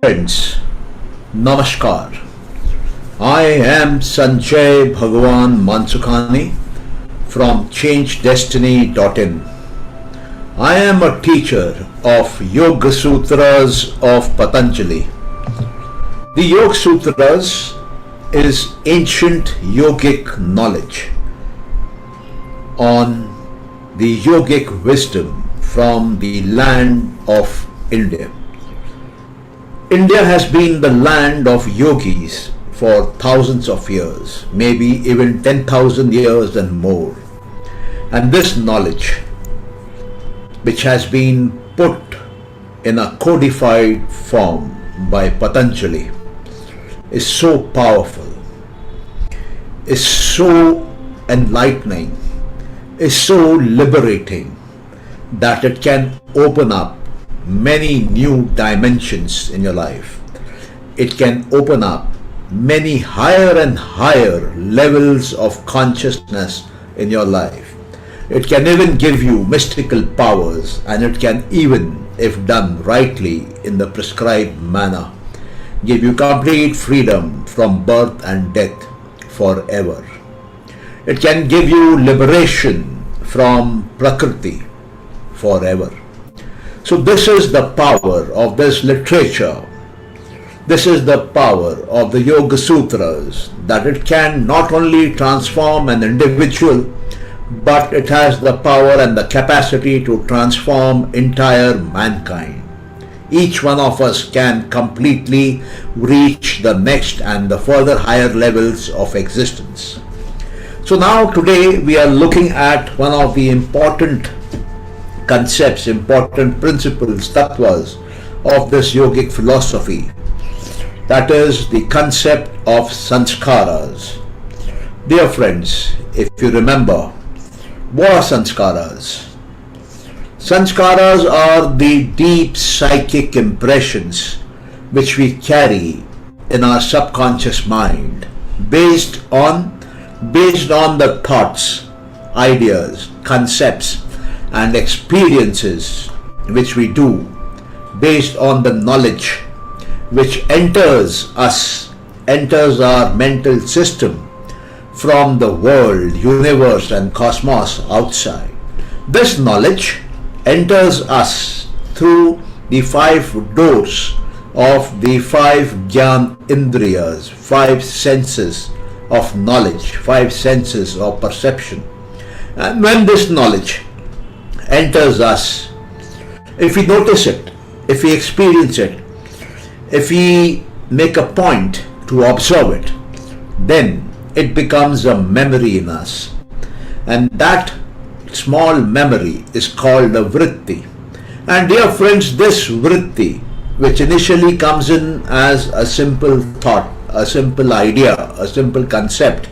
friends, Namaskar. I am Sanjay Mansukhani from ChangeDestiny.in. I am a teacher of Yoga Sutras of Patanjali. The Yoga Sutras is ancient yogic knowledge on the yogic wisdom from the land of India. India has been the land of yogis for thousands of years, maybe even 10,000 years and more. And this knowledge, which has been put in a codified form by Patanjali, is so powerful, is so enlightening, is so liberating that it can open up many new dimensions in your life. It can open up many higher and higher levels of consciousness in your life. It can even give you mystical powers, and it can even, if done rightly in the prescribed manner, give you complete freedom from birth and death forever. It can give you liberation from Prakriti forever. So this is the power of this literature. This is the power of the Yoga Sutras, that it can not only transform an individual, but it has the power and the capacity to transform entire mankind. Each one of us can completely reach the next and the further higher levels of existence. So now today we are looking at one of the important concepts, important principles, tattvas of this yogic philosophy. That is the concept of sanskaras. Dear friends, if you remember, what are sanskaras? Sanskaras are the deep psychic impressions which we carry in our subconscious mind based on the thoughts, ideas, concepts and experiences which we do, based on the knowledge which enters us, enters our mental system from the world, universe and cosmos outside. This knowledge enters us through the 5 doors of the 5 Gyan Indriyas, 5 senses of knowledge, 5 senses of perception. And when this knowledge enters us, if we notice it, if we experience it, if we make a point to observe it, then it becomes a memory in us. And that small memory is called a vritti. And dear friends, this vritti, which initially comes in as a simple thought, a simple idea, a simple concept,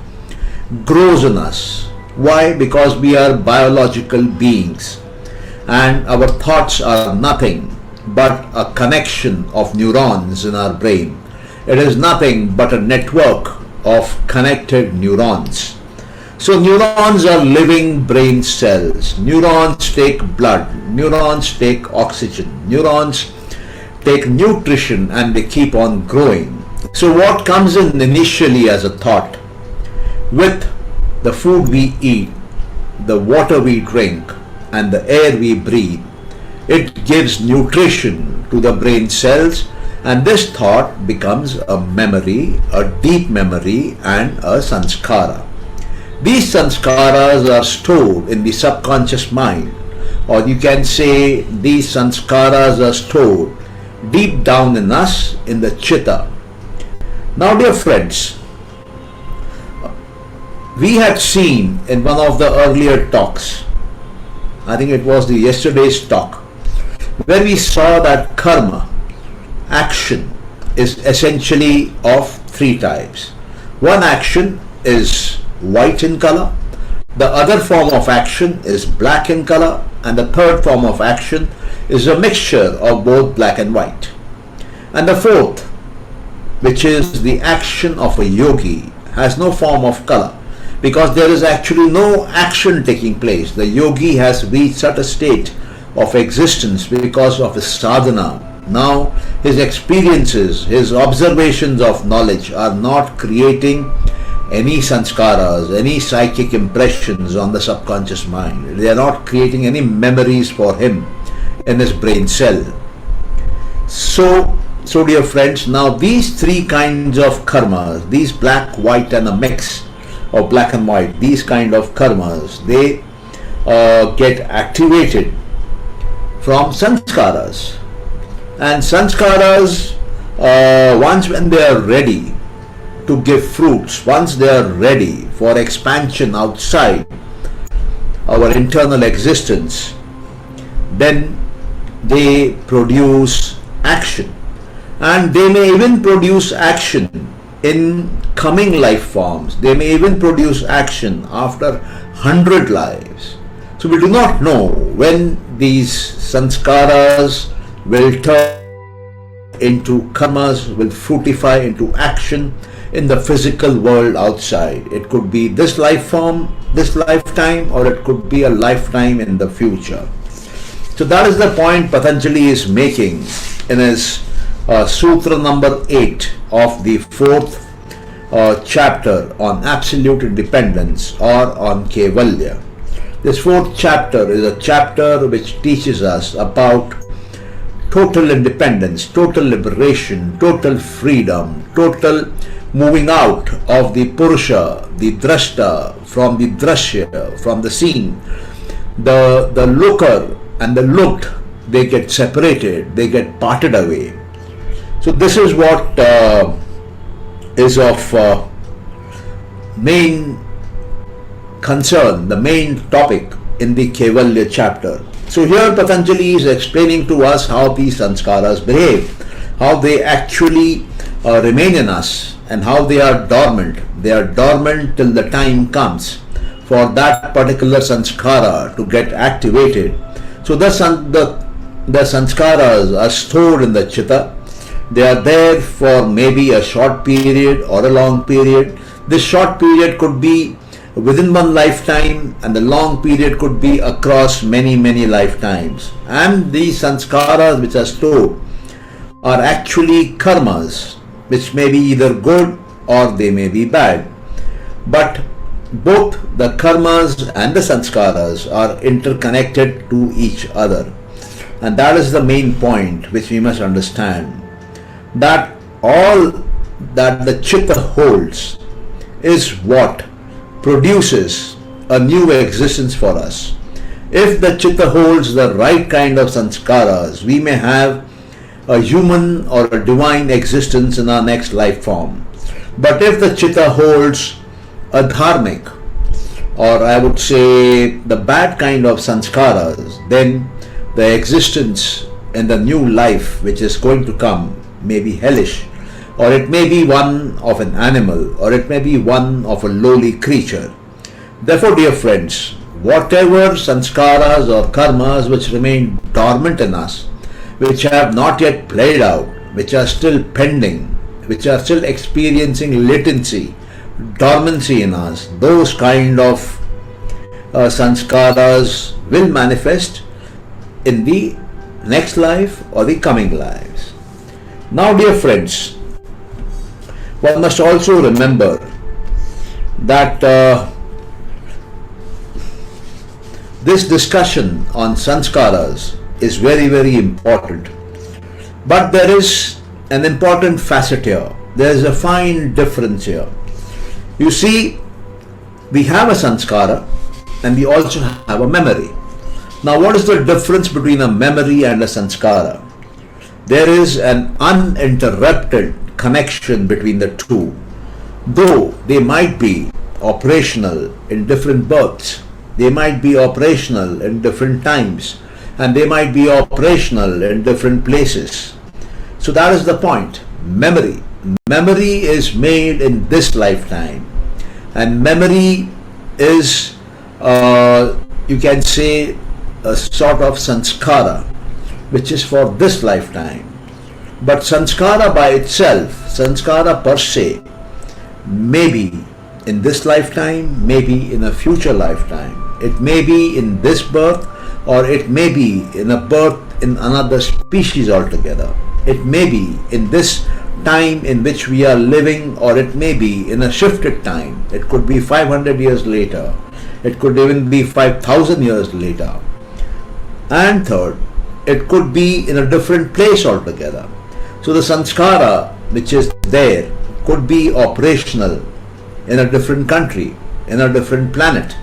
grows in us. Why? Because we are biological beings, and our thoughts are nothing but a connection of neurons in our brain. It is nothing but a network of connected neurons. So neurons are living brain cells. Neurons take blood, neurons take oxygen, neurons take nutrition, and they keep on growing. So what comes in initially as a thought, with the food we eat, the water we drink and the air we breathe, it gives nutrition to the brain cells, and this thought becomes a memory, a deep memory and a sanskara. These sanskaras are stored in the subconscious mind, or you can say these sanskaras are stored deep down in us in the chitta. Now dear friends, we had seen in one of the earlier talks, I think it was the yesterday's talk, where we saw that karma, action, is essentially of 3 types. One action is white in color, the other form of action is black in color, and the third form of action is a mixture of both black and white. And the fourth, which is the action of a yogi, has no form of color, because there is actually no action taking place. The yogi has reached such a state of existence because of his sadhana, Now his experiences, his observations of knowledge are not creating any sanskaras, any psychic impressions on the subconscious mind. They are not creating any memories for him in his brain cell. So dear friends, now these three kinds of karmas, these black, white and a mix of black and white, these kind of karmas, they get activated from sanskaras. And sanskaras, once when they are ready to give fruits, once they are ready for expansion outside our internal existence, then they produce action. And they may even produce action in coming life forms. They may even produce action after 100 lives. So we do not know when these sanskaras will turn into karmas, will fructify into action in the physical world outside. It could be this life form, this lifetime, or it could be a lifetime in the future. So that is the point Patanjali is making in his Sutra number 8 of the 4th chapter on absolute independence or on Kaivalya. This 4th chapter is a chapter which teaches us about total independence, total liberation, total freedom, total moving out of the Purusha, the Drashta, from the Drashya, from the seen. The looker and the looked, they get separated, they get parted away. So this is what is of main concern, the main topic in the Kaivalya chapter. So here Patanjali is explaining to us how these sanskaras behave, how they actually remain in us, and how they are dormant. They are dormant till the time comes for that particular sanskara to get activated. So the sanskaras are stored in the chitta. They are there for maybe a short period or a long period. This short period could be within one lifetime, and the long period could be across many lifetimes. And these sanskaras which are stored are actually karmas, which may be either good or they may be bad. But both the karmas and the sanskaras are interconnected to each other. And that is the main point which we must understand, that all that the chitta holds is what produces a new existence for us. If the chitta holds the right kind of sanskaras, we may have a human or a divine existence in our next life form. But if the chitta holds a dharmic, or I would say the bad kind of sanskaras, then the existence in the new life which is going to come may be hellish, or it may be one of an animal, or it may be one of a lowly creature. Therefore, dear friends, whatever sanskaras or karmas which remain dormant in us, which have not yet played out, which are still pending, which are still experiencing latency, dormancy in us, those kind of sanskaras will manifest in the next life or the coming lives. Now, dear friends, one must also remember that this discussion on sanskaras is very important. But there is an important facet here. There is a fine difference here. You see, we have a sanskara and we also have a memory. Now, what is the difference between a memory and a sanskara? There is an uninterrupted connection between the two, though they might be operational in different births, they might be operational in different times, and they might be operational in different places. So that is the point. Memory is made in this lifetime, and memory is you can say a sort of sanskara which is for this lifetime. But sanskara by itself, sanskara per se, may be in this lifetime, maybe in a future lifetime. It may be in this birth or it may be in a birth in another species altogether. It may be in this time in which we are living, or it may be in a shifted time. It could be 500 years later. It could even be 5,000 years later. And third, it could be in a different place altogether. So the sanskara which is there could be operational in a different country, in a different planet.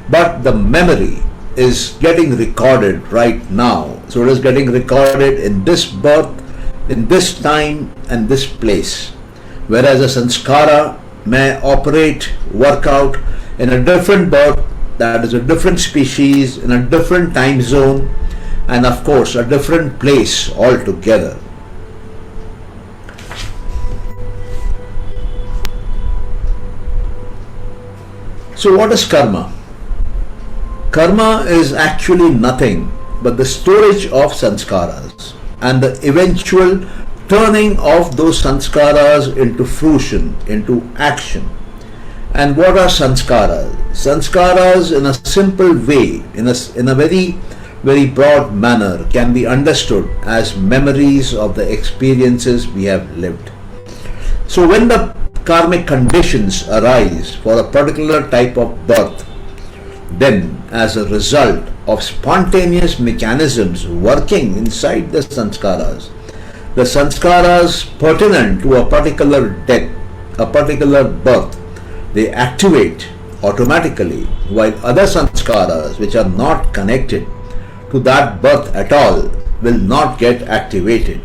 But the memory is getting recorded right now. So it is getting recorded in this birth, in this time and this place. Whereas a sanskara may operate, work out in a different birth, that is a different species, in a different time zone, and of course a different place altogether. So what is karma? Karma is actually nothing but the storage of sanskaras and the eventual turning of those sanskaras into fruition, into action. And what are sanskaras? Sanskaras, in a simple way, in a very broad manner, can be understood as memories of the experiences we have lived. So when the karmic conditions arise for a particular type of birth, then as a result of spontaneous mechanisms working inside the sanskaras pertinent to a particular death, a particular birth, they activate automatically, while other sanskaras which are not connected to that birth at all will not get activated.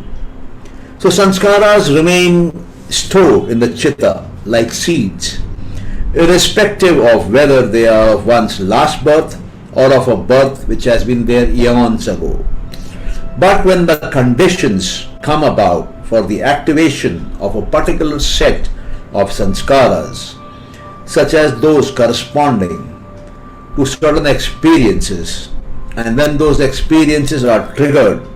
So sanskaras remain stored in the chitta like seeds, irrespective of whether they are of one's last birth or of a birth which has been there eons ago. But when the conditions come about for the activation of a particular set of sanskaras, such as those corresponding to certain experiences, and when those experiences are triggered,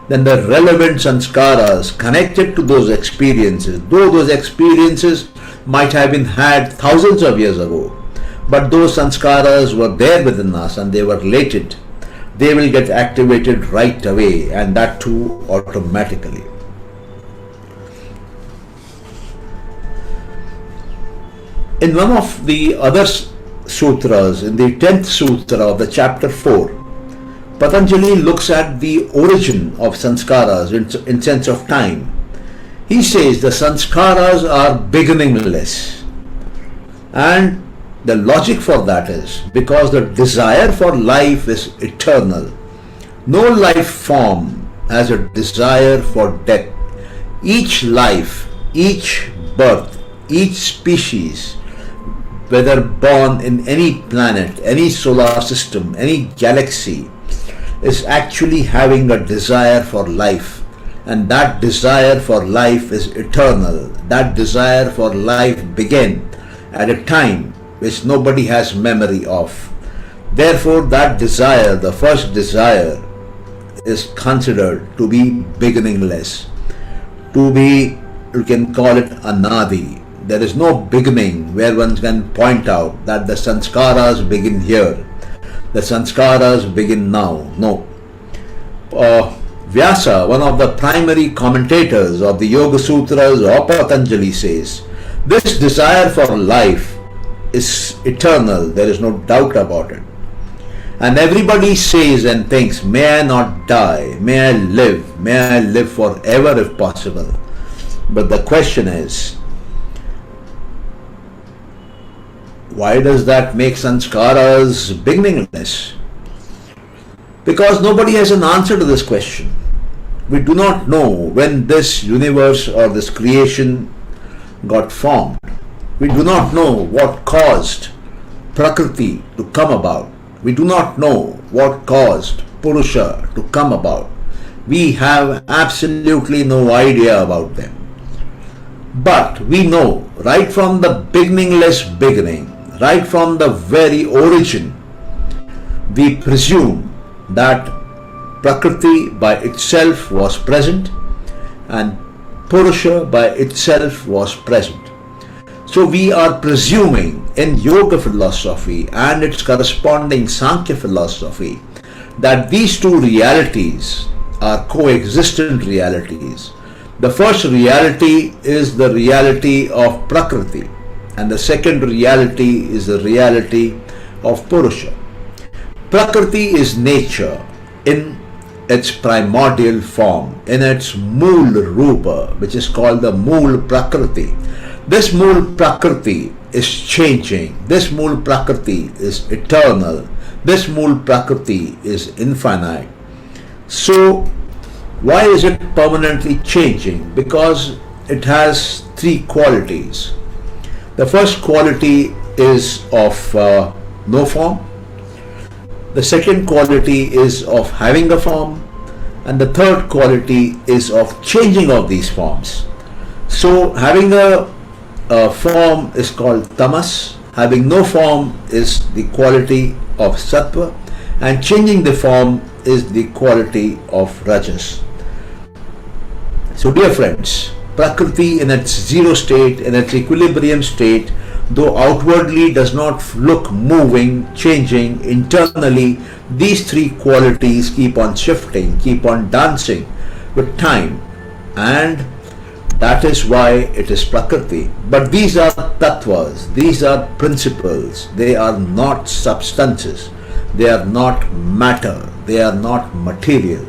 then the relevant sanskaras connected to those experiences, though those experiences might have been had thousands of years ago, but those sanskaras were there within us and they were latent, they will get activated right away, and that too automatically. In one of the other sutras, in the 10th sutra of the chapter 4, Patanjali looks at the origin of sanskaras in sense of time. He says the sanskaras are beginningless, and the logic for that is because the desire for life is eternal. No life form has a desire for death. Each life, each birth, each species, whether born in any planet, any solar system, any galaxy, is actually having a desire for life, and that desire for life is eternal. That desire for life began at a time which nobody has memory of. Therefore that desire, the first desire, is considered to be beginningless, to be, you can call it anadi. There is no beginning where one can point out that the sanskaras begin here, the sanskaras begin now. No. Vyasa, one of the primary commentators of the Yoga Sutras of Patanjali, says, this desire for life is eternal, there is no doubt about it. And everybody says and thinks, may I not die, may I live forever if possible. But the question is, why does that make sanskaras beginningless? Because nobody has an answer to this question. We do not know when this universe or this creation got formed. We do not know what caused Prakriti to come about. We do not know what caused Purusha to come about. We have absolutely no idea about them. But we know right from the beginningless beginning, right from the very origin, we presume that Prakriti by itself was present and Purusha by itself was present. So we are presuming in yoga philosophy and its corresponding Sankhya philosophy that these two realities are coexistent realities. The first reality is the reality of Prakriti, and the second reality is the reality of Purusha. Prakriti is nature in its primordial form, in its Mool Rupa, which is called the Mool Prakriti. This Mool Prakriti is changing. This Mool Prakriti is eternal. This Mool Prakriti is infinite. So, why is it permanently changing? Because it has three qualities. The first quality is of no form. The second quality is of having a form, and the third quality is of changing of these forms. So having a form is called tamas, having no form is the quality of sattva, and changing the form is the quality of rajas. So dear friends, Prakriti in its zero state, in its equilibrium state, though outwardly does not look moving, changing, internally these three qualities keep on shifting, keep on dancing with time, and that is why it is Prakriti. But these are tattvas, these are principles, they are not substances, they are not matter, they are not material.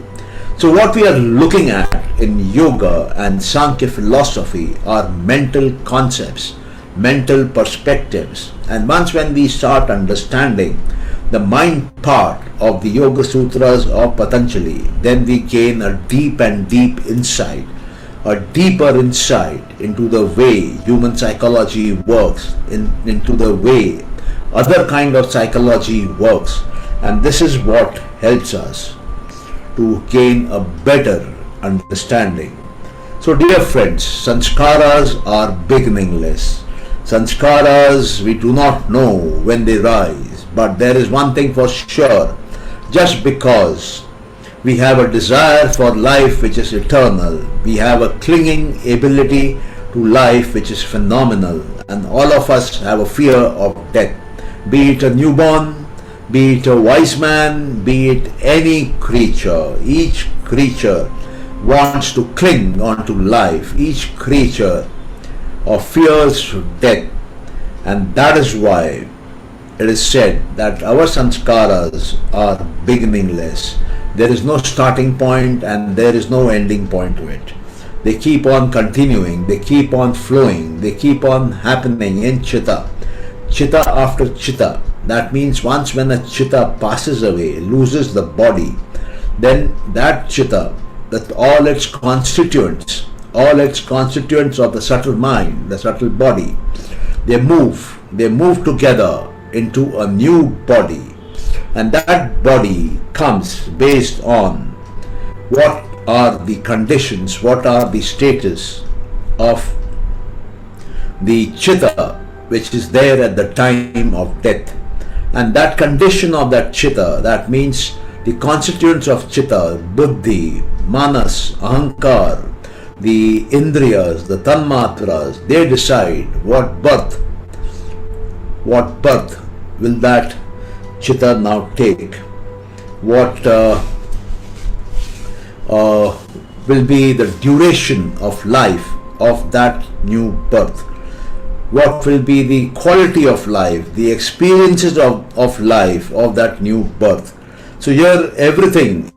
So what we are looking at in yoga and Sankhya philosophy are mental concepts, mental perspectives, and once when we start understanding the mind part of the Yoga Sutras of Patanjali, then we gain a deep and deep insight, a deeper insight into the way human psychology works, into the way other kind of psychology works, and this is what helps us to gain a better understanding. So dear friends, sanskaras are beginningless. Sanskaras, we do not know when they rise, but there is one thing for sure: just because we have a desire for life which is eternal, we have a clinging ability to life which is phenomenal, and all of us have a fear of death, be it a newborn, be it a wise man, be it any creature. Each creature wants to cling onto life. Each creature fears death, and that is why it is said that our sanskaras are beginningless. There is no starting point and there is no ending point to it. They keep on continuing, they keep on flowing, they keep on happening in chitta, chitta after chitta. That means once when a chitta passes away, loses the body, then that chitta, that all its constituents of the subtle mind, the subtle body, they move together into a new body, and that body comes based on what are the conditions, what are the status of the chitta which is there at the time of death. And that condition of that chitta, that means the constituents of chitta, buddhi, manas, ahankar, the indriyas, the tanmatras, they decide what birth will that chitta now take, what will be the duration of life of that new birth, what will be the quality of life, the experiences of life of that new birth. So here everything